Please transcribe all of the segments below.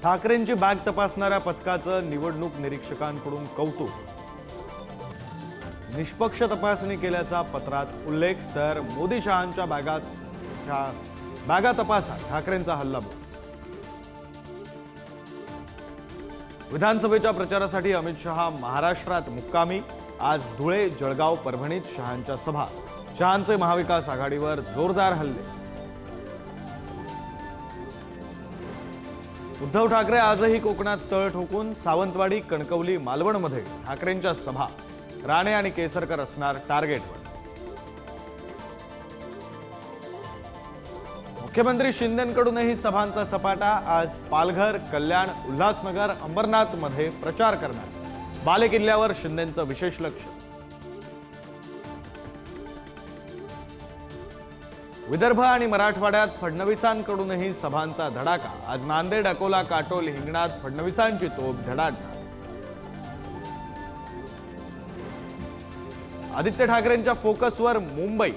ठाकरेंची बॅग तपासणाऱ्या पथकाचं निवडणूक निरीक्षकांकडून कौतुक। निष्पक्ष तपासणी केल्याचा पत्रात उल्लेख, तर मोदी शहांच्या बॅगा तपासात ठाकरेंचा हल्लाबोल। विधानसभेच्या प्रचारासाठी अमित शहा महाराष्ट्रात मुक्कामी। आज धुळे, जळगाव, परभणीत शहांच्या सभा। शहांचे महाविकास आघाडीवर जोरदार हल्ले। उद्धव ठाकरे आजही कोकणात तळ ठोकून सावंतवाडी, कणकवली, मालवणमध्ये ठाकरेंच्या सभा। राणे आणि केसरकर असणार टार्गेटवर। मुख्यमंत्री शिंदेंकडूनही सभांचा सपाटा। आज पालघर, कल्याण, उल्हासनगर, अंबरनाथमध्ये प्रचार करणार। बालेकिल्ल्यावर शिंदेंचं विशेष लक्ष। विदर्भ आणि मराठवाड्यात फडणवीसांकडूनही सभांचा धडाका। आज नांदेड, अकोला, काटोल, हिंगणात फडणवीसांची तोफ धडाडणार। आदित्य ठाकरेंच्या फोकसवर मुंबई।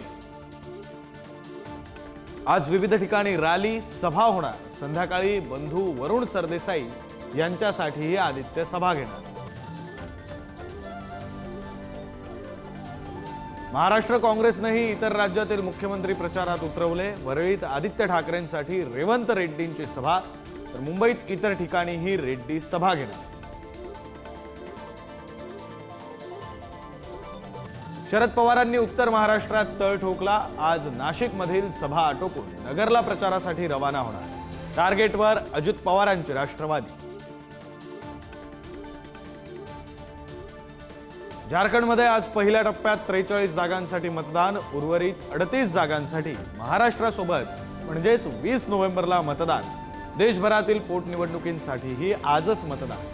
आज विविध ठिकाणी रॅली, सभा होणार। संध्याकाळी बंधू वरुण सरदेसाई यांच्यासाठीही आदित्य सभा घेणार। महाराष्ट्र काँग्रेसनेही इतर राज्यातील मुख्यमंत्री प्रचारात उतरवले। वरळीत आदित्य ठाकरेंसाठी रेवंत रेड्डींची सभा, तर मुंबईत इतर ठिकाणीही रेड्डी सभा घेणार। शरद पवारांनी उत्तर महाराष्ट्रात तळ ठोकला। आज नाशिकमधील सभा आटोपून नगरला प्रचारासाठी रवाना होणार। टार्गेटवर अजित पवारांचे राष्ट्रवादी। झारखंडमध्ये आज पहिल्या टप्प्यात 43 जागांसाठी मतदान। उर्वरित 38 जागांसाठी महाराष्ट्रासोबत म्हणजेच 20 नोव्हेंबरला मतदान। देशभरातील पोटनिवडणुकींसाठीही आजच मतदान।